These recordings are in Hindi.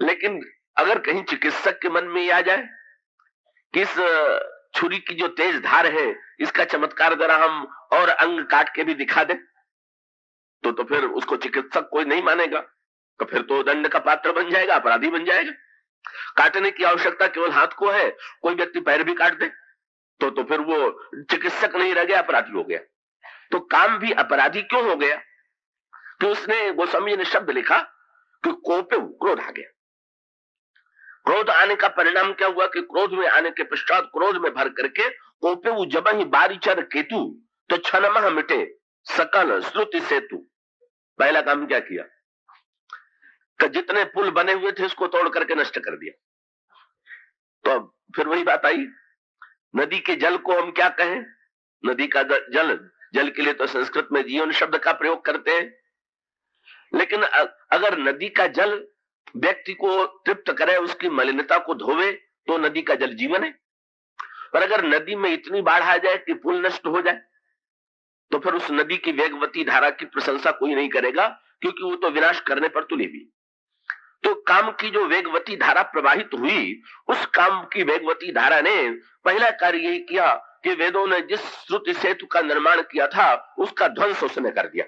लेकिन अगर कहीं चिकित्सक के मन में ये आ जाए कि इस छुरी की जो तेज धार है इसका चमत्कार जरा हम और अंग काट के भी दिखा दे, तो फिर उसको चिकित्सक कोई नहीं मानेगा, तो फिर तो दंड का पात्र बन जाएगा, अपराधी बन जाएगा। काटने की आवश्यकता केवल हाथ को है, कोई व्यक्ति पैर भी काट दे तो फिर वो चिकित्सक नहीं रह गया, अपराधी हो गया। तो काम भी अपराधी क्यों हो गया? कि उसने, गोस्वामी जी ने शब्द लिखा कि कोपे क्रोध आ गया। क्रोध आने का परिणाम क्या हुआ कि क्रोध में आने के पश्चात क्रोध में भर करके कोपे वो जब ही बारीचर केतु तो क्षणमह मिटे सकल श्रुति सेतु। पहला काम क्या किया कि जितने पुल बने हुए थे उसको तोड़ करके नष्ट कर दिया। तो अब फिर वही बात आई, नदी के जल को हम क्या कहें? नदी का जल के लिए तो संस्कृत में जीवन शब्द का प्रयोग करते हैं, लेकिन अगर नदी का जल व्यक्ति को तृप्त करे, उसकी मलिनता को धोवे, तो नदी का जल जीवन है। पर अगर नदी में इतनी बाढ़ आ जाए कि पुल नष्ट हो जाए, तो फिर उस नदी की वेगवती धारा की प्रशंसा कोई नहीं करेगा, क्योंकि वो तो विनाश करने पर तुली भी। तो काम की जो वेगवती धारा प्रवाहित हुई, उस काम की वेगवती धारा ने पहला कार्य यही किया कि वेदों ने जिस श्रुति सेतु का निर्माण किया था उसका ध्वंस उसने कर दिया।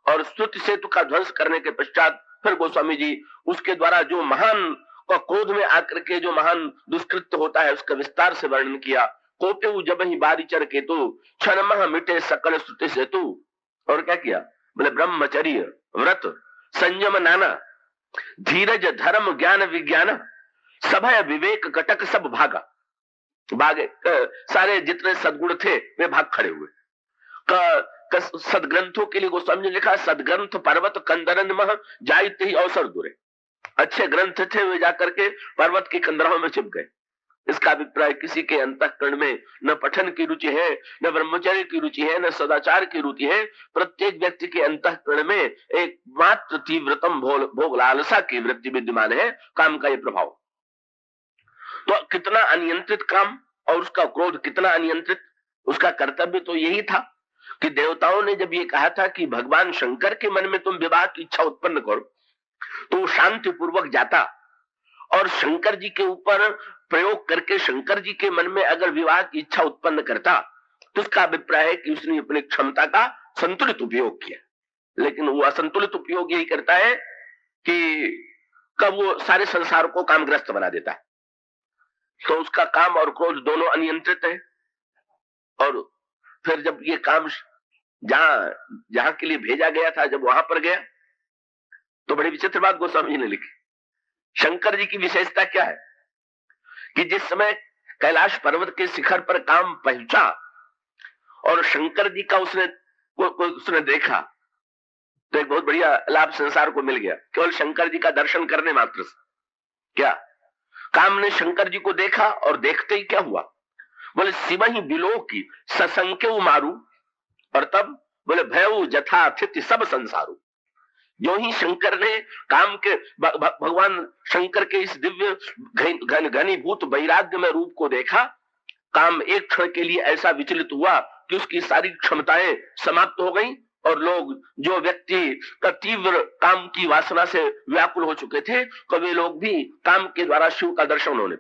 और श्रुति सेतु का ध्वंस करने के पश्चात फिर गोस्वामी जी उसके द्वारा जो महान क्रोध में आकर के जो महान दुष्कृत्य होता है उसका विस्तार से वर्णन किया। कोपे जब ही बारीचर केतु क्षणमह मिटे सकल श्रुति सेतु। और क्या किया? बोले ब्रह्मचर्य व्रत संयम नाना धीरज धर्म ज्ञान विज्ञान सभय विवेक कटक सब भागा। भागे सारे जितने सद्गुण थे वे भाग खड़े हुए। सदग्रंथों के लिए गोस्वामी ने लिखा सदग्रंथ पर्वत कंदरन मह जायते ही अवसर दूरे। अच्छे ग्रंथ थे वे जाकर के पर्वत के कंदरों में छिप गए। इसका अभिप्राय किसी के अंतःकरण में न पठन की रुचि है, न ब्रह्मचर्य की रुचि है, न सदाचार की रुचि है। प्रत्येक व्यक्ति के अंतःकरण में एक मात्र तीव्रतम भोग लालसा की वृत्ति विद्यमान है, काम का ये प्रभाव। तो कितना अनियंत्रित काम और उसका क्रोध कितना अनियंत्रित। उसका कर्तव्य तो यही था कि देवताओं ने जब ये कहा था कि भगवान शंकर के मन में तुम विवाह की इच्छा उत्पन्न करो, तो शांति पूर्वक जाता और शंकर जी के ऊपर प्रयोग करके शंकर जी के मन में अगर विवाह की इच्छा उत्पन्न करता, तो उसका अभिप्राय है कि उसने अपनी क्षमता का संतुलित उपयोग किया। लेकिन वो असंतुलित उपयोग यही करता है कि कब वो सारे संसार को कामग्रस्त बना देता है। तो उसका काम और क्रोध दोनों अनियंत्रित है। और फिर जब ये काम जहां के लिए भेजा गया था, जब वहां पर गया, तो बड़ी विचित्र बात गोस्वामी जी ने लिखी। शंकर जी की विशेषता क्या है कि जिस समय कैलाश पर्वत के शिखर पर काम पहुंचा और शंकर जी का उसने देखा, तो एक बहुत बढ़िया लाभ संसार को मिल गया केवल शंकर जी का दर्शन करने मात्र से। क्या काम ने शंकर जी को देखा और देखते ही क्या हुआ? बोले शिव ही बिलो की ससंख्य मारू, और तब बोले भयऊ जथाथिति सब संसारू। जो ही शंकर ने काम के भगवान शंकर के इस दिव्य घनीभूत वैराग्य में रूप को देखा, काम एक क्षण के लिए ऐसा विचलित हुआ कि उसकी सारी क्षमताएं समाप्त हो गई और लोग, जो व्यक्ति का तीव्र काम की वासना से व्याकुल हो चुके थे, तो वे लोग भी काम के द्वारा शिव का दर्शन होने।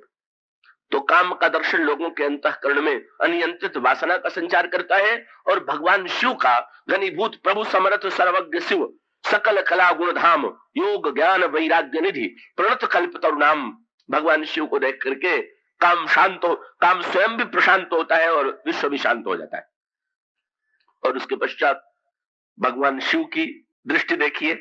तो काम का दर्शन लोगों के अंतःकरण में अनियंत्रित वासना का संचार करता है और भगवान शिव का घनीभूत प्रभु समर्थ सर्वज्ञ शिव सकल कला गुण धाम योग ज्ञान वैराग्य निधि प्रणत कल्प तरुणाम, भगवान शिव को देख करके काम काम स्वयं भी प्रशांत होता है और विश्व भी शांत हो जाता है। और उसके पश्चात भगवान शिव की दृष्टि देखिए,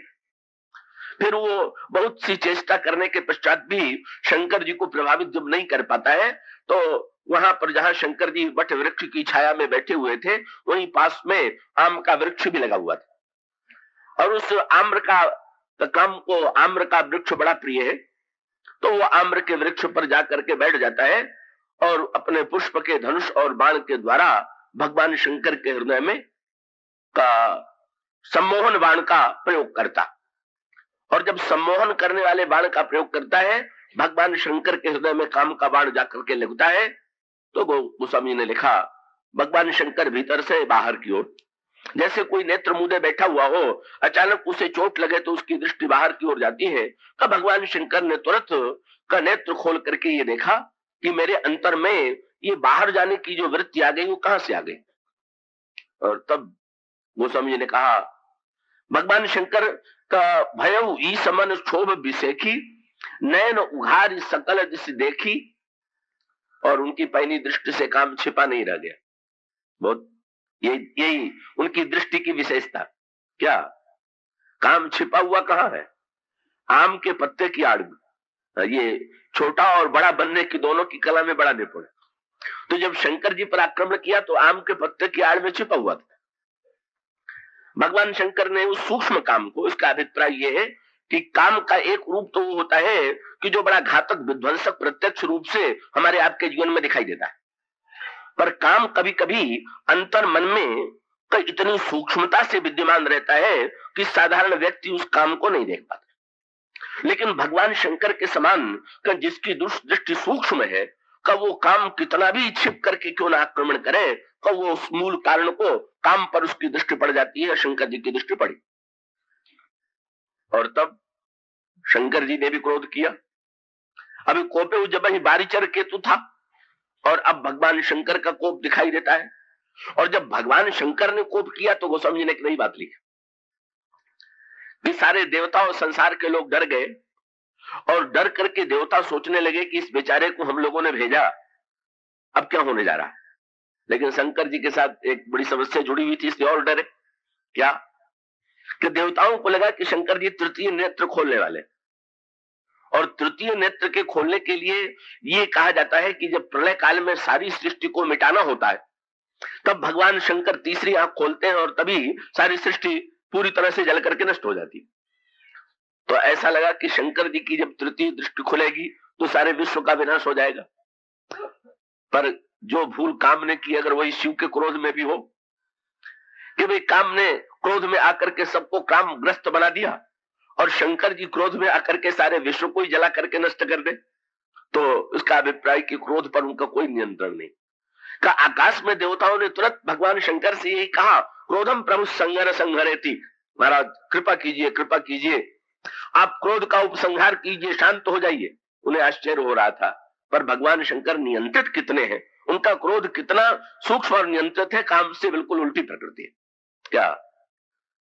फिर वो बहुत सी चेष्टा करने के पश्चात भी शंकर जी को प्रभावित जब नहीं कर पाता है, तो वहां पर जहां शंकर जी वट वृक्ष की छाया में बैठे हुए थे, वहीं पास में आम का वृक्ष भी लगा हुआ था। और उस आम्र का वृक्ष बड़ा प्रिय है, तो वो आम्र के वृक्ष पर जाकर के बैठ जाता है और अपने पुष्प के धनुष और बाण के द्वारा भगवान शंकर के हृदय में का सम्मोहन बाण का प्रयोग करता। और जब सम्मोहन करने वाले बाण का प्रयोग करता है, भगवान शंकर के हृदय में काम का बाण जाकर के लगता है, तो गोस्वामी ने लिखा भगवान शंकर भीतर से बाहर की ओर जैसे कोई नेत्र मुदे बैठा हुआ हो, अचानक उसे चोट लगे तो उसकी दृष्टि बाहर की ओर जाती है। तब भगवान शंकर ने तुरंत का नेत्र खोल करके ये देखा कि मेरे अंतर में ये बाहर जाने की जो वृत्ति आ गई वो कहां से आ गई। और तब गोस्वामी जी ने कहा, भगवान शंकर का भयउ ई समन क्षोभ विसेखी, नैन उघारी सकल दिश देखी, और उनकी पैनी दृष्टि से काम छिपा नहीं रह गया। बहुत यही उनकी दृष्टि की विशेषता। क्या काम छिपा हुआ कहां है? आम के पत्ते की आड़ में। ये छोटा और बड़ा बनने की दोनों की कला में बड़ा निपुण। तो जब शंकर जी पर आक्रमण किया तो आम के पत्ते की आड़ में छिपा हुआ था। भगवान शंकर ने उस सूक्ष्म काम को, इसका अभिप्राय यह है कि काम का एक रूप तो वो होता है कि जो बड़ा घातक विध्वंसक प्रत्यक्ष रूप से हमारे आपके जीवन में दिखाई देता है, पर काम कभी कभी अंतर मन में इतनी सूक्ष्मता से विद्यमान रहता है कि साधारण व्यक्ति उस काम को नहीं देख पाता। लेकिन भगवान शंकर के समान का जिसकी दृष्टि सूक्ष्म है, का वो काम कितना भी छिप करके क्यों ना आक्रमण करे, का वो उस मूल कारण को काम पर उसकी दृष्टि पड़ जाती है। शंकर जी की दृष्टि पड़ी और तब शंकर जी ने भी क्रोध किया। अभी कोपे जब ही बारीचर केतु था और अब भगवान शंकर का कोप दिखाई देता है। और जब भगवान शंकर ने कोप किया तो गोस्वामी जी ने एक नई बात लिखी कि सारे देवता और संसार के लोग डर गए और डर करके देवता सोचने लगे कि इस बेचारे को हम लोगों ने भेजा, अब क्या होने जा रहा है। लेकिन शंकर जी के साथ एक बड़ी समस्या जुड़ी हुई थी, इसलिए और डरे। क्या कि देवताओं को लगा कि शंकर जी तृतीय नेत्र खोलने वाले, और तृतीय नेत्र के खोलने के लिए ये कहा जाता है कि जब प्रलय काल में सारी सृष्टि को मिटाना होता है तब भगवान शंकर तीसरी आंख खोलते हैं और तभी सारी सृष्टि पूरी तरह से जल करके नष्ट हो जाती। तो ऐसा लगा कि शंकर जी की जब तृतीय दृष्टि खुलेगी तो सारे विश्व का विनाश हो जाएगा। पर जो भूल काम ने की, अगर वही शिव के क्रोध में भी हो कि भाई काम ने क्रोध में आकर के सबको कामग्रस्त बना दिया और शंकर जी क्रोध में आकर के सारे विश्व को ही जला करके नष्ट कर दे, तो इसका अभिप्राय कि क्रोध पर उनका कोई नियंत्रण नहीं। का आकाश में देवताओं ने तुरंत भगवान शंकर से यही कहा, क्रोधम प्रभु संगर संहरेति, महाराज कृपा कीजिए, कृपा कीजिए, आप क्रोध का उपसंहार कीजिए, शांत हो जाइए। उन्हें आश्चर्य हो रहा था, पर भगवान शंकर नियंत्रित कितने हैं, उनका क्रोध कितना सूक्ष्म और नियंत्रित है, काम से बिल्कुल उल्टी प्रकृति है। क्या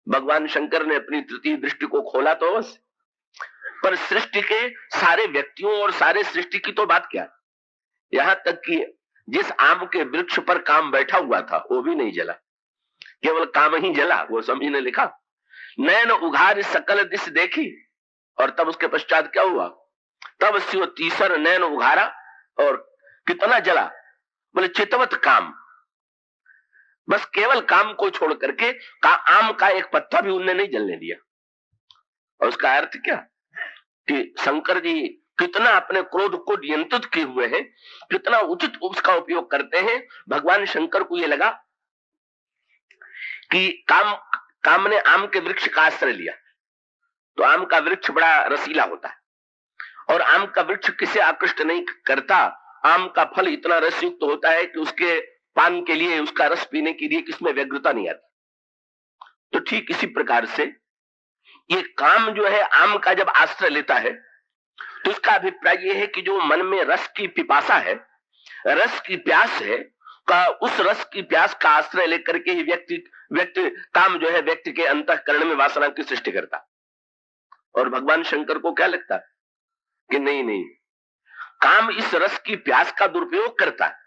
भगवान शंकर ने अपनी तृतीय दृष्टि को खोला तो बस, पर सृष्टि के सारे व्यक्तियों और सारे सृष्टि की तो बात क्या, यहां तक कि जिस आम के वृक्ष पर काम बैठा हुआ था वो भी नहीं जला, केवल काम ही जला। वो समझी ने लिखा, नैन उघार सकल दिश देखी, और तब उसके पश्चात क्या हुआ, तब शिव तीसर नैन उघारा, और कितना जला, बोले चितवत काम, बस केवल काम को छोड़ करके आम का एक पत्ता भी उनने नहीं जलने दिया। और उसका अर्थ क्या कि शंकर जी कितना अपने क्रोध को नियंत्रित किए हुए हैं, कितना उचित उसका उपयोग करते हैं। भगवान शंकर को यह लगा कि काम ने आम के वृक्ष का आश्रय लिया, तो आम का वृक्ष बड़ा रसीला होता है और आम का वृक्ष किसे आकृष्ट नहीं करता, आम का फल इतना रसयुक्त होता है कि उसके पान के लिए, उसका रस पीने के लिए किसमें व्यग्रता नहीं आती। तो ठीक इसी प्रकार से ये काम जो है आम का जब आश्रय लेता है तो इसका अभिप्राय यह है कि जो मन में रस की पिपासा है, रस की प्यास है, का उस रस की प्यास का आश्रय लेकर के ही व्यक्ति काम जो है व्यक्ति के अंतःकरण में वासना की सृष्टि करता। और भगवान शंकर को क्या लगता कि नहीं, काम इस रस की प्यास का दुरुपयोग करता है,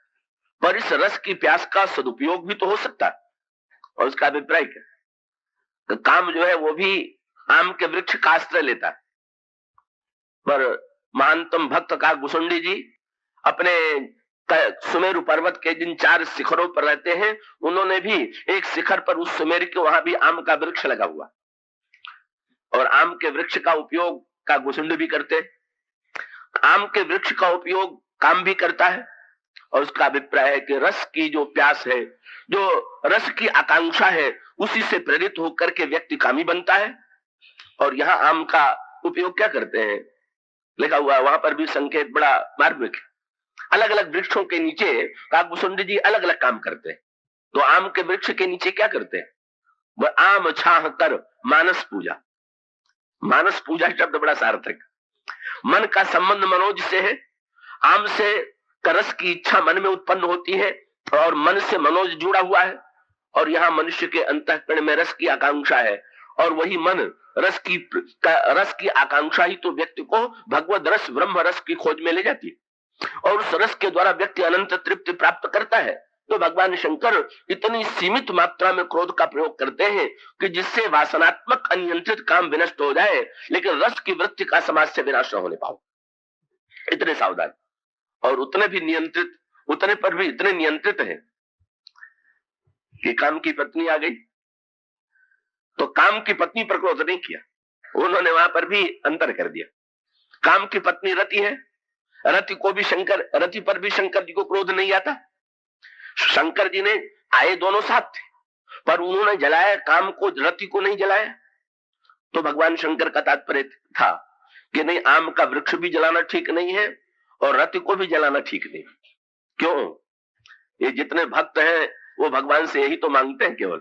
पर इस रस की प्यास का सदुपयोग भी तो हो सकता है। और उसका अभिप्राय क्या, तो काम जो है वो भी आम के वृक्ष का आश्रय लेता है। पर महानतम भक्त का गुसुंडी जी अपने सुमेरु पर्वत के जिन 4 शिखरों पर रहते हैं, उन्होंने भी एक शिखर पर उस सुमेरु के वहां भी आम का वृक्ष लगा हुआ, और आम के वृक्ष का उपयोग का गुसुंडी भी करते, आम के वृक्ष का उपयोग काम भी करता है। और उसका अभिप्राय है कि रस की जो प्यास है, जो रस की आकांक्षा है, उसी से प्रेरित होकर के व्यक्ति कामी बनता है। और यहाँ आम का उपयोग क्या करते हैं लिखा हुआ, वहां पर भी संकेत बड़ा मार्मिक है। अलग अलग वृक्षों के नीचे काकभूषुंडी जी अलग अलग काम करते हैं। तो आम के वृक्ष के नीचे क्या करते हैं, वह आम छाह कर मानस पूजा। मानस पूजा शब्द बड़ा सार्थक। मन का संबंध मनोज से है। आम से रस की इच्छा मन में उत्पन्न होती है और मन से मनोज जुड़ा हुआ है, और यहाँ मनुष्य के अंतःकरण में रस की आकांक्षा है, और वही मन रस की आकांक्षा ही तो व्यक्ति को भगवद रस ब्रह्म रस की खोज में ले जाती है, और उस रस के द्वारा व्यक्ति अनंत तृप्ति प्राप्त करता है। तो भगवान शंकर इतनी सीमित मात्रा में क्रोध का प्रयोग करते हैं कि जिससे वासनात्मक अनियंत्रित काम विनष्ट हो जाए, लेकिन रस की वृत्ति का समाज से विनाश न होने पाओ, इतने सावधान। और उतने भी नियंत्रित, उतने पर भी इतने नियंत्रित हैं कि काम की पत्नी आ गई तो काम की पत्नी पर क्रोध नहीं किया, उन्होंने वहां पर भी अंतर कर दिया। काम की पत्नी रति है, रति पर भी शंकर जी को क्रोध नहीं आता। शंकर जी ने आए दोनों साथ थे, पर उन्होंने जलाया काम को, रति को नहीं जलाया। तो भगवान शंकर का तात्पर्य था कि नहीं, आम का वृक्ष भी जलाना ठीक नहीं है और रति को भी जलाना ठीक नहीं। क्यों? ये जितने भक्त हैं वो भगवान से यही तो मांगते हैं केवल,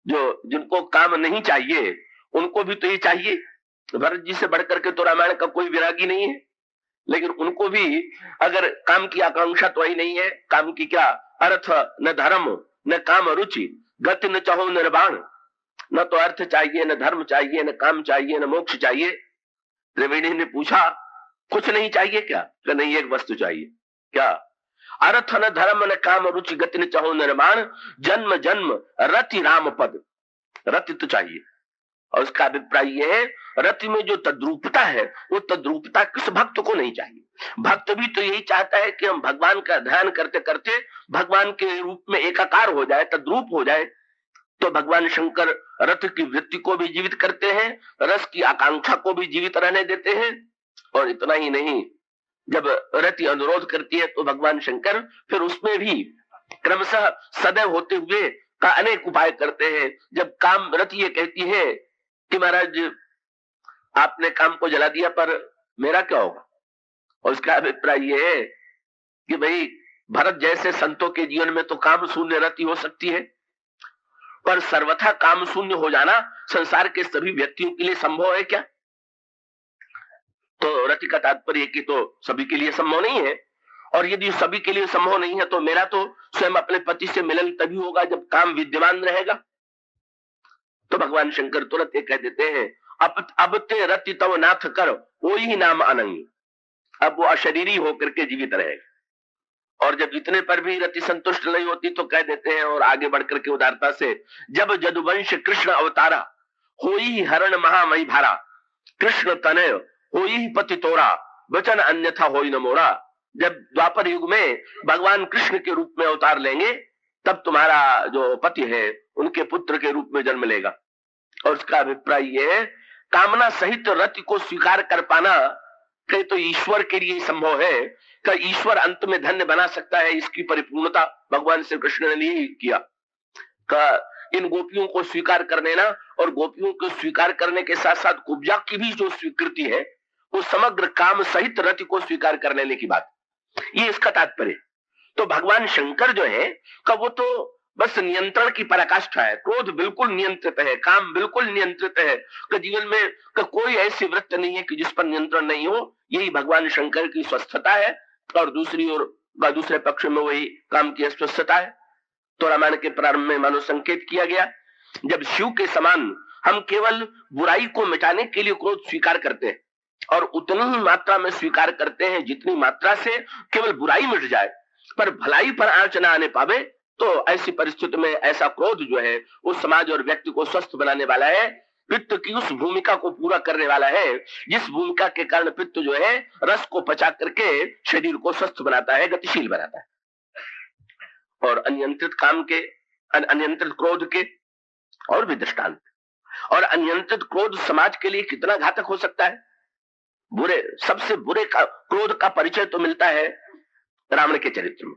जो जिनको काम नहीं चाहिए उनको भी तो ये चाहिए। भरत जी से बढ़कर के तो रामायण का कोई विरागी नहीं है, लेकिन उनको भी अगर काम की आकांक्षा तो ही नहीं है, काम की क्या अर्थ, न धर्म न काम रुचि, गति न चाहो निर्वाण, न तो अर्थ चाहिए, न धर्म चाहिए, न काम चाहिए, न मोक्ष चाहिए। त्रिवेणी ने पूछा कुछ नहीं चाहिए क्या? कि नहीं, एक वस्तु चाहिए। क्या? अर्थ न धर्म न काम रुचि गति न चाहो निर्माण, जन्म जन्म रति राम पद। रति तो चाहिए, और उसका अभिप्राय यह है, रति में जो तद्रूपता है वो तद्रूपता किस भक्त को नहीं चाहिए। भक्त भी तो यही चाहता है कि हम भगवान का ध्यान करते करते भगवान के रूप में एकाकार हो जाए, तद्रूप हो जाए। तो भगवान शंकर रति की वृत्ति को भी जीवित करते हैं, रस की आकांक्षा को भी जीवित रहने देते हैं। और इतना ही नहीं, जब रति अनुरोध करती है तो भगवान शंकर फिर उसमें भी क्रमशः सदैव होते हुए का अनेक उपाय करते हैं। जब काम रति ये कहती है कि महाराज आपने काम को जला दिया, पर मेरा क्या होगा? और उसका अभिप्राय यह है कि भाई भरत जैसे संतों के जीवन में तो काम शून्य रति हो सकती है, पर सर्वथा काम शून्य हो जाना संसार के सभी व्यक्तियों के लिए संभव है क्या? तो रति का तात्पर्य कि तो सभी के लिए संभव नहीं है, और यदि सभी के लिए संभव नहीं है तो मेरा तो स्वयं अपने पति से मिलन तभी होगा जब काम विद्यमान रहेगा। तो भगवान शंकर तुरंत ये कह देते हैं, अब ते रति तव नाथ कर कोई ही नाम अनंग। अब वो अशरीरी होकर के जीवित रहेगा। और जब इतने पर भी रति संतुष्ट नहीं होती तो कह देते हैं, और आगे बढ़कर के उदारता से, जब जदुवंश कृष्ण अवतारा होई हरण महामयी भारा, कृष्ण तनय होई पति तोरा, वचन अन्यथा होई न मोरा। जब द्वापर युग में भगवान कृष्ण के रूप में अवतार लेंगे तब तुम्हारा जो पति है उनके पुत्र के रूप में जन्म लेगा। और उसका अभिप्राय यह है, कामना सहित रति को स्वीकार कर पाना कहीं तो ईश्वर के लिए संभव है। कि ईश्वर अंत में धन्य बना सकता है, इसकी परिपूर्णता भगवान श्री कृष्ण ने नहीं किया। इन गोपियों को स्वीकार कर लेना, और गोपियों को स्वीकार करने के साथ साथ कुब्जा की भी जो स्वीकृति है वो समग्र काम सहित रति को स्वीकार कर लेने की बात, ये इसका तात्पर्य। तो भगवान शंकर जो है का वो तो बस नियंत्रण की पराकाष्ठा है। क्रोध बिल्कुल नियंत्रित है, काम बिल्कुल नियंत्रित है, कि जीवन में कोई ऐसी वृत्ति नहीं है कि जिस पर नियंत्रण नहीं हो। यही भगवान शंकर की स्वस्थता है, और दूसरी ओर दूसरे पक्ष में वही काम की अस्वस्थता है। तो रामायण के प्रारंभ में मानो संकेत किया गया, जब शिव के समान हम केवल बुराई को मिटाने के लिए क्रोध स्वीकार करते हैं, और उतनी ही मात्रा में स्वीकार करते हैं जितनी मात्रा से केवल बुराई मिट जाए पर भलाई पर आंच न आने पावे, तो ऐसी परिस्थिति में ऐसा क्रोध जो है उस समाज और व्यक्ति को स्वस्थ बनाने वाला है, पित्त की उस भूमिका को पूरा करने वाला है जिस भूमिका के कारण पित्त जो है रस को पचा करके शरीर को स्वस्थ बनाता है, गतिशील बनाता है। और अनियंत्रित काम के, अनियंत्रित क्रोध के और भी दृष्टांत। और अनियंत्रित क्रोध समाज के लिए कितना घातक हो सकता है। बुरे, सबसे बुरे क्रोध का परिचय तो मिलता है रावण के चरित्र में।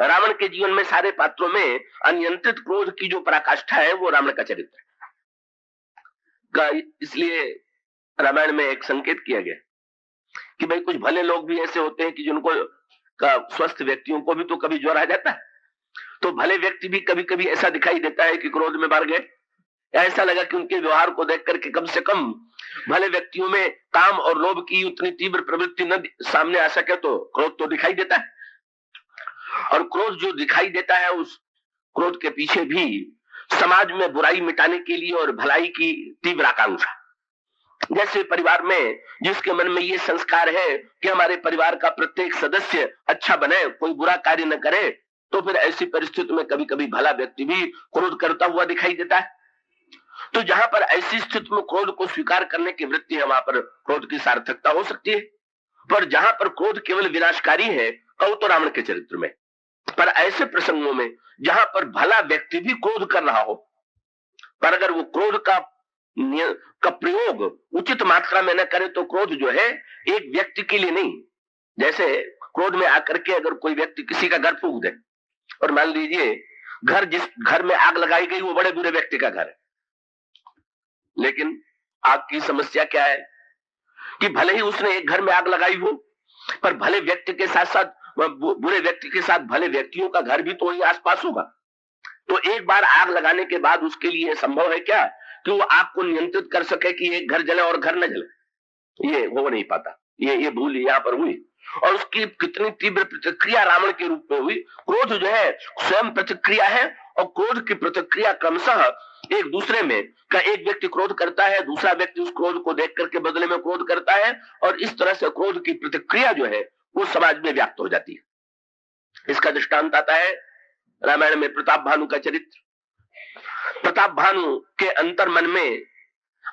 रावण के जीवन में सारे पात्रों में अनियंत्रित क्रोध की जो पराकाष्ठा है वो रावण का चरित्र है। इसलिए रामायण में एक संकेत किया गया कि भाई कुछ भले लोग भी ऐसे होते हैं कि जिनको स्वस्थ व्यक्तियों को भी तो कभी ज्वर आ जाता है, तो भले व्यक्ति भी कभी कभी ऐसा दिखाई देता है कि क्रोध में भर गए, ऐसा लगा कि उनके व्यवहार को देख करके कम से कम भले व्यक्तियों में काम और लोभ की उतनी तीव्र प्रवृत्ति न सामने आ सके तो क्रोध तो दिखाई देता है, और क्रोध जो दिखाई देता है उस क्रोध के पीछे भी समाज में बुराई मिटाने के लिए और भलाई की तीव्र आकांक्षा। जैसे परिवार में जिसके मन में ये संस्कार है कि हमारे परिवार का प्रत्येक सदस्य अच्छा बने, कोई बुरा कार्य न करे, तो फिर ऐसी परिस्थिति में कभी कभी भला व्यक्ति भी क्रोध करता हुआ दिखाई देता है। तो जहां पर ऐसी स्थिति में क्रोध को स्वीकार करने की वृत्ति है, वहां पर क्रोध की सार्थकता हो सकती है। पर जहां पर क्रोध केवल विनाशकारी है, कहो तो रावण के चरित्र में, पर ऐसे प्रसंगों में जहां पर भला व्यक्ति भी क्रोध कर रहा हो, पर अगर वो क्रोध का प्रयोग उचित मात्रा में न करे तो क्रोध जो है एक व्यक्ति के लिए नहीं। जैसे क्रोध में आकर के अगर कोई व्यक्ति किसी का घर फूंक दे, और मान लीजिए जिस घर में आग लगाई गई वो बड़े बुरे व्यक्ति का घर है, लेकिन आग की समस्या क्या है कि भले ही उसने एक घर में आग लगाई हो, पर भले व्यक्ति के साथ साथ बुरे व्यक्ति के साथ भले व्यक्तियों का घर भी तो वही आसपास होगा। तो एक बार आग लगाने के बाद उसके लिए संभव है क्या कि वो आग को नियंत्रित कर सके कि एक घर जले और घर न जले? ये हो नहीं पाता। ये भूल यहाँ पर हुई, और उसकी कितनी तीव्र प्रतिक्रिया रावण के रूप में हुई। क्रोध जो है स्वयं प्रतिक्रिया है, और क्रोध की प्रतिक्रिया क्रमशः एक दूसरे में का एक व्यक्ति क्रोध करता है, दूसरा व्यक्ति उस क्रोध को देख करके बदले में क्रोध करता है, और इस तरह से क्रोध की प्रतिक्रिया जो है वो समाज में व्याप्त हो जाती है। इसका दृष्टांत आता है रामायण में प्रताप भानु का चरित्र। प्रताप भानु के अंतर मन में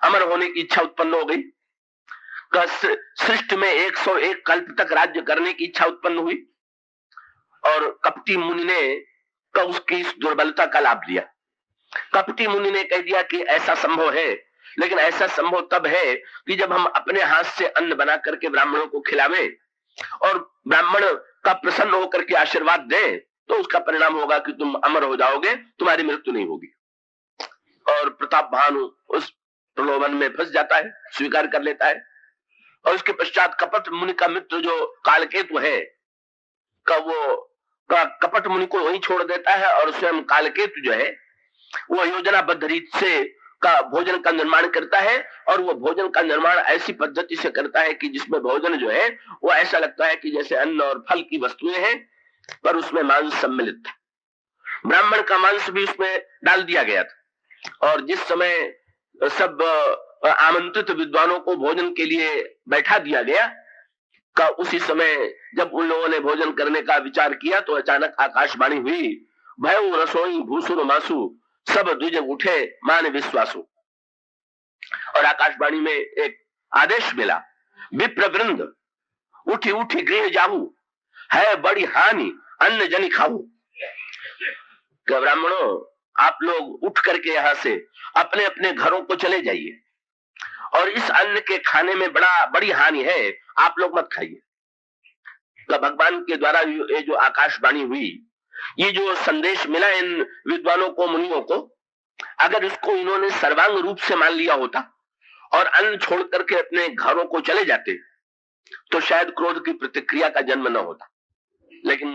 अमर होने की इच्छा उत्पन्न हो गई, सृष्टि में 101 कल्प तक राज्य करने की इच्छा उत्पन्न हुई, और कपटी मुनि ने उसकी इस दुर्बलता का लाभ लिया। कपटी मुनि ने कह दिया कि ऐसा संभव है, लेकिन ऐसा संभव तब है कि जब हम अपने हाथ से अन्न बना करके ब्राह्मणों को खिलावें और ब्राह्मण का प्रसन्न होकर के आशीर्वाद दें, तो उसका परिणाम होगा कि तुम अमर हो जाओगे, तुम्हारी मृत्यु नहीं होगी। और प्रताप भानु उस प्रलोभन में फंस जाता है, स्वीकार कर लेता है, और उसके पश्चात कपट मुनि का मित्र जो कालकेतु है कपट मुनि को वहीं छोड़ देता है, और स्वयं कालकेतु जो है वो योजनाबद्ध रीत से भोजन का निर्माण करता है, और वो भोजन का निर्माण ऐसी पद्धति से करता है कि जिसमें भोजन जो है वो ऐसा लगता है कि जैसे अन्न और फल की वस्तुएं हैं, पर उसमें मांस सम्मिलित था। ब्राह्मण का मांस भी उसमें डाल दिया गया था, और जिस समय सब आमंत्रित विद्वानों को भोजन के लिए बैठा दिया गया उसी समय जब उन लोगों ने भोजन करने का विचार किया तो अचानक आकाशवाणी हुई, भय रसोई भूसुर मासु सब द्विज उठे मान विश्वासु। और आकाशवाणी में एक आदेश मिला, विप्रवृंद उठी उठी गृह जाहू, है बड़ी हानि अन्न जनि खाऊ। ब्राह्मणों आप लोग उठ करके यहाँ से अपने अपने घरों को चले जाइए, और इस अन्न के खाने में बड़ी हानि है, आप लोग मत खाइए। तो भगवान के द्वारा ये जो आकाशवाणी हुई, ये जो संदेश मिला इन विद्वानों को, मुनियों को, अगर इसको इन्होंने सर्वांग रूप से मान लिया होता और अन्न छोड़ करके अपने घरों को चले जाते, तो शायद क्रोध की प्रतिक्रिया का जन्म न होता। लेकिन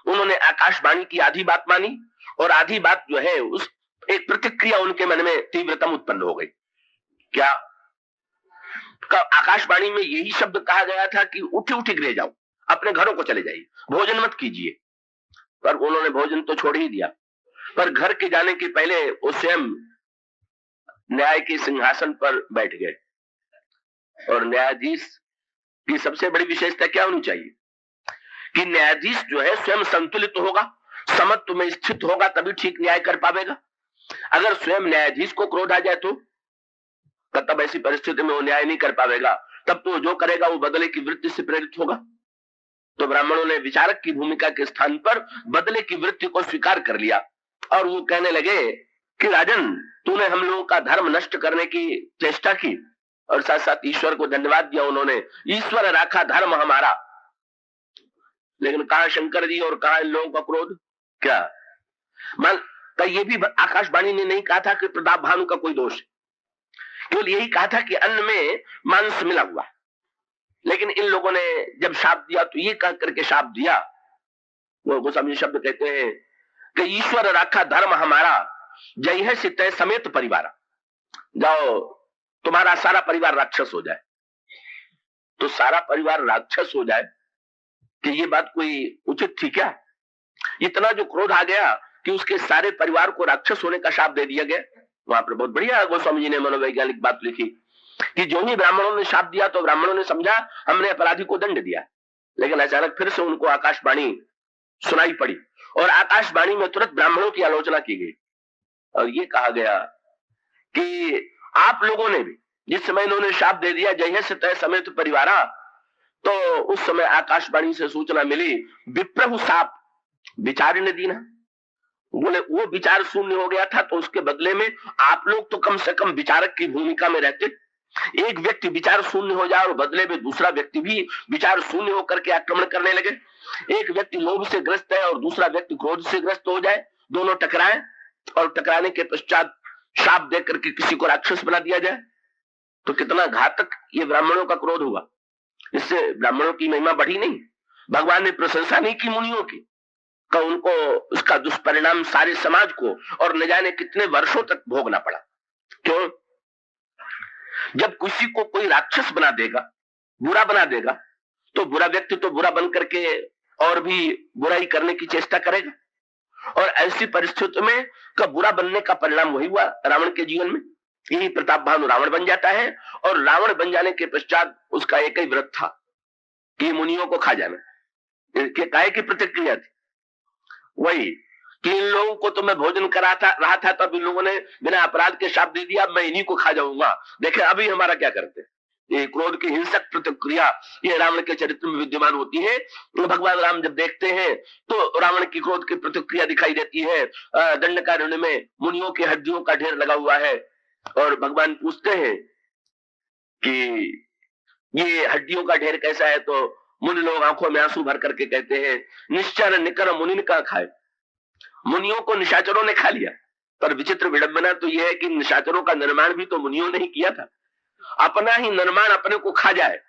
उन्होंने आकाशवाणी की आधी बात मानी, और आधी बात जो है उस एक प्रतिक्रिया उनके मन में तीव्रतम उत्पन्न हो गई। क्या आकाशवाणी में यही शब्द कहा गया था कि उठी उठी गृह जाओ, अपने घरों को चले जाइए, भोजन मत कीजिए। पर उन्होंने भोजन तो छोड़ ही दिया, पर घर के जाने के पहले वो स्वयं न्याय के सिंहासन पर बैठ गए। और न्यायाधीश की सबसे बड़ी विशेषता क्या होनी चाहिए कि न्यायाधीश जो है स्वयं संतुलित होगा, समत्व में स्थित होगा, तभी ठीक न्याय कर पाएगा। अगर स्वयं न्यायाधीश को क्रोध आ जाए तो तब ऐसी परिस्थिति में वो न्याय नहीं कर पाएगा, तब तो जो करेगा वो बदले की वृत्ति से प्रेरित होगा। तो ब्राह्मणों ने विचारक की भूमिका के स्थान पर बदले की वृत्ति को स्वीकार कर लिया, और वो कहने लगे कि राजन, तूने हम लोगों का धर्म नष्ट करने की चेष्टा की, और साथ साथ ईश्वर को धन्यवाद दिया उन्होंने, ईश्वर राखा धर्म हमारा। लेकिन कहा शंकर जी और कहा इन लोगों का क्रोध? क्या तो ये भी आकाशवाणी ने नहीं कहा था कि प्रताप भानु का कोई दोष है, केवल यही कहा था कि अन्न में मांस मिला हुआ। लेकिन इन लोगों ने जब शाप दिया तो ये कह करके शाप दिया, वो गोस्वामी शब्द कहते हैं कि ईश्वर राखा धर्म हमारा, जय है सितय समेत परिवारा। जाओ तुम्हारा सारा परिवार राक्षस हो जाए। तो सारा परिवार राक्षस हो जाए कि ये बात कोई उचित थी क्या? इतना जो क्रोध आ गया कि उसके सारे परिवार को राक्षस होने का शाप दे दिया गया। वहां पर बहुत बढ़िया गोस्वामी जी ने मनोवैज्ञानिक बात लिखी कि जो ही ब्राह्मणों ने शाप दिया तो ब्राह्मणों ने समझा हमने अपराधी को दंड दिया, लेकिन अचानक फिर से उनको आकाशवाणी सुनाई पड़ी और आकाशवाणी में तुरंत ब्राह्मणों की आलोचना की गई और ये कहा गया कि आप लोगों ने भी जिस समय इन्होंने शाप दे दिया जय से तय समेत परिवारा, तो उस समय आकाशवाणी से सूचना मिली विप्रहु साप विचार ने दी ना। बोले वो विचार शून्य हो गया था तो उसके बदले में आप लोग तो कम से कम विचारक की भूमिका में रहते। एक व्यक्ति विचार शून्य हो जाए और बदले में दूसरा व्यक्ति भी विचार शून्य होकर के आक्रमण करने लगे। एक व्यक्ति लोभ से ग्रस्त है और दूसरा व्यक्ति क्रोध से ग्रस्त हो जाए, दोनों टकराए और टकराने के पश्चात शाप देकर के किसी को राक्षस बना दिया जाए, तो कितना घातक ये ब्राह्मणों का क्रोध हुआ। इससे ब्राह्मणों की महिमा बढ़ी नहीं, भगवान ने प्रशंसा नहीं की मुनियों की, का उनको उसका दुष्परिणाम सारे समाज को और न जाने कितने वर्षों तक भोगना पड़ा। क्यों? जब किसी को कोई राक्षस बना देगा, बुरा बना देगा, तो बुरा व्यक्ति तो बुरा बन करके और भी बुराई करने की चेष्टा करेगा और ऐसी परिस्थिति में का बुरा बनने का परिणाम वही हुआ रावण के जीवन में। यही प्रताप भानु रावण बन जाता है और रावण बन जाने के पश्चात उसका एक ही व्रत था कि मुनियों को खा जाना। काय की प्रतिक्रिया थी वही कि इन लोगों को तो मैं भोजन रहा था तब इन लोगों ने बिना अपराध के शाप दे दिया, मैं इन्हीं को खा जाऊंगा। देखे अभी हमारा क्या करते हैं। ये क्रोध की हिंसक प्रतिक्रिया ये रावण के चरित्र में विद्यमान होती है। भगवान राम जब देखते हैं तो रावण की क्रोध की प्रतिक्रिया दिखाई देती है। दंडकारण्य में मुनियों की हड्डियों का ढेर लगा हुआ है और भगवान पूछते हैं कि ये हड्डियों का ढेर कैसा है, तो मुनि लोग आंखों में आंसू भर करके कहते हैं निश्चर निकर मुनि का खाए। मुनियों को निशाचरों ने खा लिया, पर विचित्र विडंबना तो यह है कि निशाचरों का निर्माण भी तो मुनियों ने ही किया था। अपना ही निर्माण अपने को खा जाए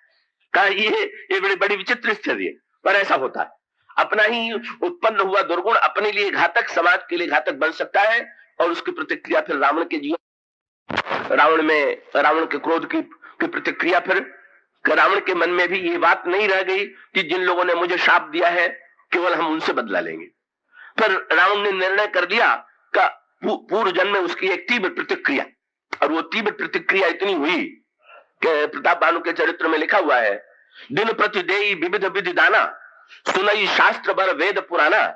का ये बड़ी विचित्र स्थिति है, पर ऐसा होता है। अपना ही उत्पन्न हुआ दुर्गुण अपने लिए घातक, समाज के लिए घातक बन सकता है और उसकी प्रतिक्रिया फिर रावण के जीवन, रावण के क्रोध की प्रतिक्रिया फिर रावण के मन में भी ये बात नहीं रह गई कि जिन लोगों ने मुझे शाप दिया है केवल हम उनसे बदला लेंगे। फिर रावण ने निर्णय कर लिया का पूर्व जन्म में उसकी एक तीव्र प्रतिक्रिया, और वो तीव्र प्रतिक्रिया इतनी हुई कि प्रताप भानु के चरित्र में लिखा हुआ है दिन प्रति देई विविध विधि दाना, सुनई शास्त्र बर वेद पुराना,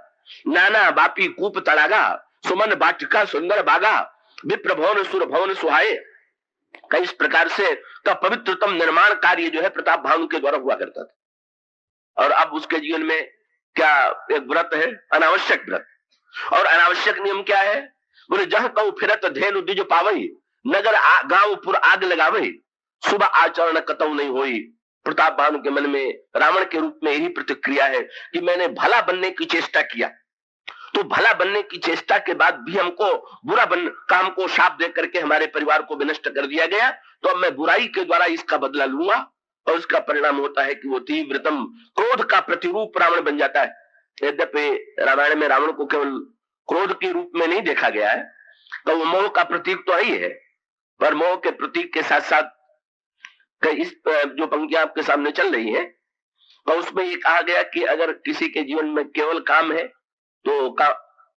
नाना बापी कूप तड़ागा, सुमन बाटिका सुंदर बागा, विप्र भवन सुर भवन सुहाए। कई इस प्रकार से का पवित्रतम निर्माण कार्य जो है प्रताप भानु के द्वारा हुआ करता था। और अब उसके जीवन में क्या एक व्रत है, अनावश्यक व्रत। और अनावश्यक नियम क्या है? बोले जहां कहूं फिरत धेनु द्विज पावई, नगर गांव पुर आग लगावई, सुबह आचरण कतौ नहीं होई। प्रताप भानु के मन में रावण के रूप में यही प्रतिक्रिया है कि मैंने भला बनने की चेष्टा किया, तो भला बनने की चेष्टा के बाद भी हमको बुरा काम को शाप दे करके हमारे परिवार को विनष्ट कर दिया गया, तो अब मैं बुराई के द्वारा इसका बदला लूंगा। और इसका परिणाम होता है कि वो तीव्रतम क्रोध का प्रतिरूप रावण बन जाता है। यद्यपि रामायण में रावण को केवल क्रोध के रूप में नहीं देखा गया है, तो वो मोह का प्रतीक तो ही है, पर मोह के प्रतीक के साथ साथ इस जो पंक्तियां आपके सामने चल रही है, तो उसमें ये कहा गया कि अगर किसी के जीवन में केवल काम है तो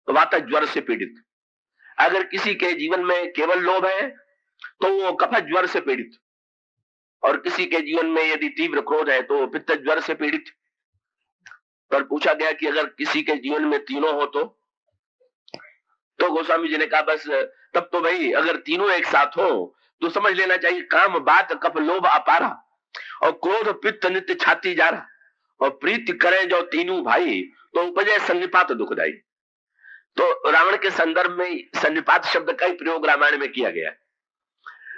वात ज्वर से पीड़ित, अगर किसी के जीवन में केवल लोभ है तो वो कफ ज्वर से पीड़ित, और किसी के जीवन में यदि तीव्र क्रोध है तो पित्त ज्वर से पीड़ित। पर पूछा गया कि अगर किसी के जीवन में तीनों हो तो गोस्वामी जी ने कहा बस तब तो भाई अगर तीनों एक साथ हो तो समझ लेना चाहिए काम बात कफ लोभ अपारा, और क्रोध पित्त नित्य छाती जा रहा, और प्रीति करें जो तीनों भाई तो उपजे सन्निपात दुखदाई। तो रावण के संदर्भ में सन्निपात शब्द का ही प्रयोग रामायण में किया गया।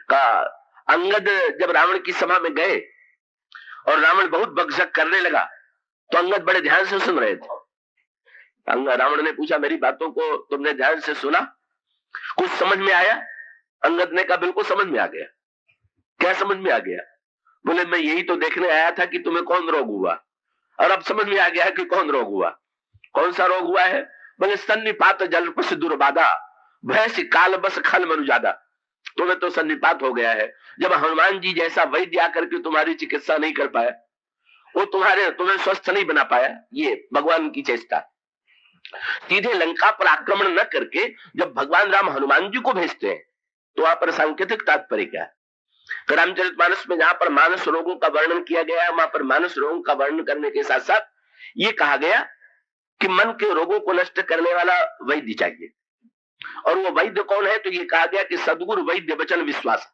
का अंगद जब रावण की सभा में गए और रावण बहुत बकझक करने लगा तो अंगद बड़े ध्यान से सुन रहे थे। रावण ने पूछा मेरी बातों को तुमने ध्यान से सुना, कुछ समझ में आया? अंगद ने कहा बिल्कुल समझ में आ गया। क्या समझ में आ गया? बोले मैं यही तो देखने आया था कि तुम्हें कौन रोग हुआ, और अब समझ में आ गया है कि कौन रोग हुआ। कौन सा रोग हुआ है? बोले सन्निपात जल पश दुर्बाधा, भय से काल बस खल मनु ज्यादा। तुम्हें तो सन्निपात हो गया है। जब हनुमान जी जैसा वैद्य आकर के तुम्हारी चिकित्सा नहीं कर पाया, वो तुम्हें स्वस्थ नहीं बना पाया, ये भगवान की चेष्टा। सीधे लंका पर आक्रमण न करके जब भगवान राम हनुमान जी को भेजते हैं तो वहां पर सांकेतिक तात्पर्य क्या है? तो रामचरितमानस में जहां पर मानस रोगों का वर्णन किया गया है, वहां पर मानस रोगों का वर्णन करने के साथ साथ ये कहा गया कि मन के रोगों को नष्ट करने वाला वैद्य चाहिए। और वो वैद्य कौन है? तो ये कहा गया कि सदगुरु वैद्य वचन विश्वास।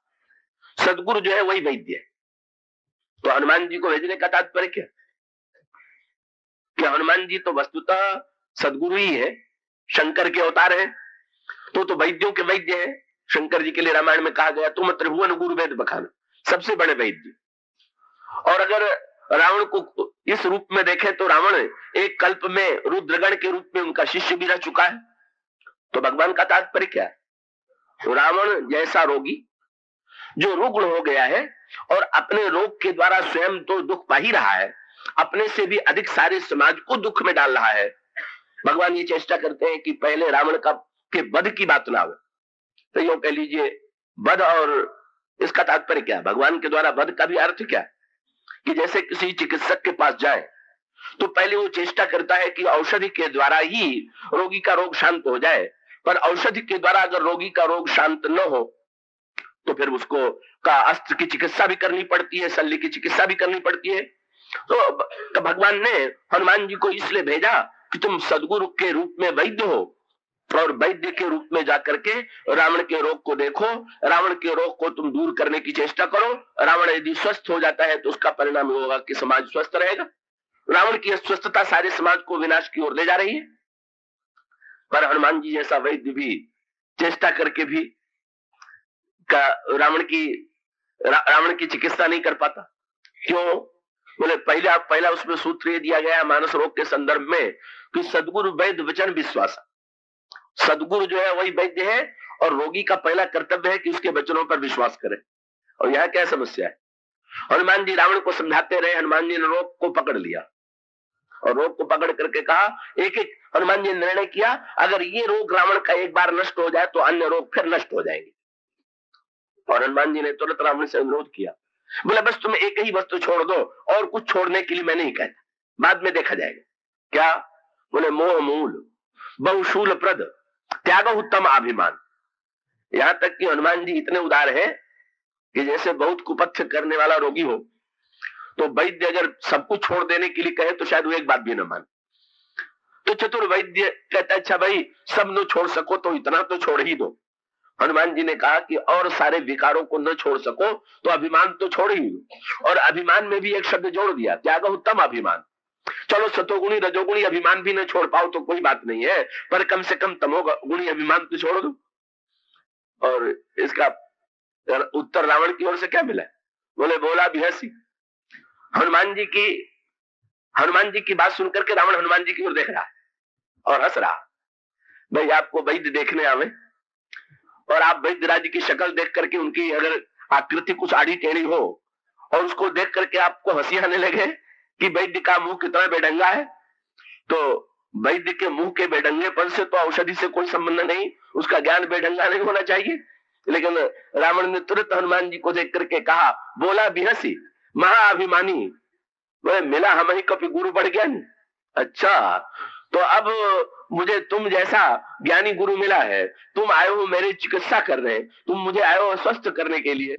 सदगुरु जो है वही वैद्य है। तो हनुमान जी को भेजने का तात्पर्य क्या? कि हनुमान जी तो वस्तुतः सदगुरु ही है, शंकर के अवतार है, तो वैद्यों के वैद्य है। शंकर जी के लिए रामायण में कहा गया तुम त्रिभुवन गुरु वेद बखान, सबसे बड़े वैद्य। और अगर रावण को इस रूप में देखें तो रावण एक कल्प में रुद्रगण के रूप में उनका शिष्य भी रह चुका है। तो भगवान का तात्पर्य क्या है? तो रावण जैसा रोगी जो रुग्ण हो गया है और अपने रोग के द्वारा स्वयं तो दुख पा ही रहा है, अपने से भी अधिक सारे समाज को दुख में डाल रहा है। भगवान ये चेष्टा करते हैं कि पहले रावण का के वध की बात ना हो। तो यो कह लीजिए वध, और इसका तात्पर्य क्या? भगवान के द्वारा वध का भी अर्थ क्या है? कि जैसे किसी चिकित्सक के पास जाए तो पहले वो चेष्टा करता है कि औषधि के द्वारा ही रोगी का रोग शांत हो जाए, पर औषधि के द्वारा अगर रोगी का रोग शांत न हो तो फिर उसको का अस्त्र की चिकित्सा भी करनी पड़ती है, शल्य की चिकित्सा भी करनी पड़ती है। तो भगवान ने हनुमान जी को इसलिए भेजा कि तुम सदगुरु के रूप में वैद्य हो और वैद्य के रूप में जाकर के रावण के रोग को देखो, रावण के रोग को तुम दूर करने की चेष्टा करो। रावण यदि स्वस्थ हो जाता है तो उसका परिणाम होगा कि समाज स्वस्थ रहेगा। रावण की अस्वस्थता सारे समाज को विनाश की ओर ले जा रही है, पर हनुमान जी जैसा वैद्य भी चेष्टा करके भी रावण की चिकित्सा नहीं कर पाता। क्यों? बोले पहला उसमें सूत्र ये दिया गया मानस रोग के संदर्भ में कि सदगुरु वैद्य वचन विश्वास। सदगुरु जो है वही वैद्य है और रोगी का पहला कर्तव्य है कि उसके वचनों पर विश्वास करे। और यहाँ क्या समस्या है? हनुमान जी रावण को समझाते रहे, हनुमान जी ने रोग को पकड़ लिया और रोग को पकड़ करके कहा, एक एक हनुमान जी ने निर्णय किया अगर ये रोग रावण का एक बार नष्ट हो जाए तो अन्य रोग फिर नष्ट हो जाएंगे। और हनुमान जी ने तुरंत रावण से अनुरोध किया, बोला बस तुम एक ही वस्तु छोड़ दो, और कुछ छोड़ने के लिए मैं नहीं कहता, बाद में देखा जाएगा। क्या? बोले मोह मूल बहुशूल प्रद त्याग उत्तम अभिमान। यहां तक कि हनुमान जी इतने उदार है कि जैसे बहुत कुपथ्य करने वाला रोगी हो तो वैद्य अगर सब कुछ छोड़ देने के लिए कहे तो शायद वो एक बात भी न माने। तो चतुर वैद्य कहता है अच्छा भाई सब न छोड़ सको तो इतना तो छोड़ ही दो। हनुमान जी ने कहा कि और सारे विकारों को न छोड़ सको तो अभिमान तो छोड़ ही दो। और अभिमान में भी एक शब्द जोड़ दिया, त्याग उत्तम अभिमान। चलो सतोगुणी रजोगुणी अभिमान भी न छोड़ पाओ तो कोई बात नहीं है, पर कम से कम तमोगुणी अभिमान तो छोड़ दो। और इसका उत्तर रावण की ओर से क्या मिला? बोले बोला भी हंसी। हनुमान जी की बात सुनकर के रावण हनुमान जी की ओर देख रहा और हंस रहा। भाई आपको वैद्य देखने आवे और आप वैद्य राज की शक्ल देख करके उनकी अगर आकृति कुछ आड़ी टेढ़ी हो और उसको देख करके आपको हंसी आने लगे कि वैद्य का मुंह कितना बेढंगा है, तो वैद्य के मुंह के बेढंगेपन से तो औषधि से कोई संबंध नहीं, उसका ज्ञान बेढंगा नहीं होना चाहिए। लेकिन रावण ने तुरंत हनुमान जी को देख करके कहा, बोला भी हंसी महाअभिमानी, मिला हम ही कभी गुरु बढ़ गया नहीं। अच्छा तो अब मुझे तुम जैसा ज्ञानी गुरु मिला है, तुम आए हो मेरी चिकित्सा कर रहे, तुम मुझे आए हो स्वस्थ करने के लिए।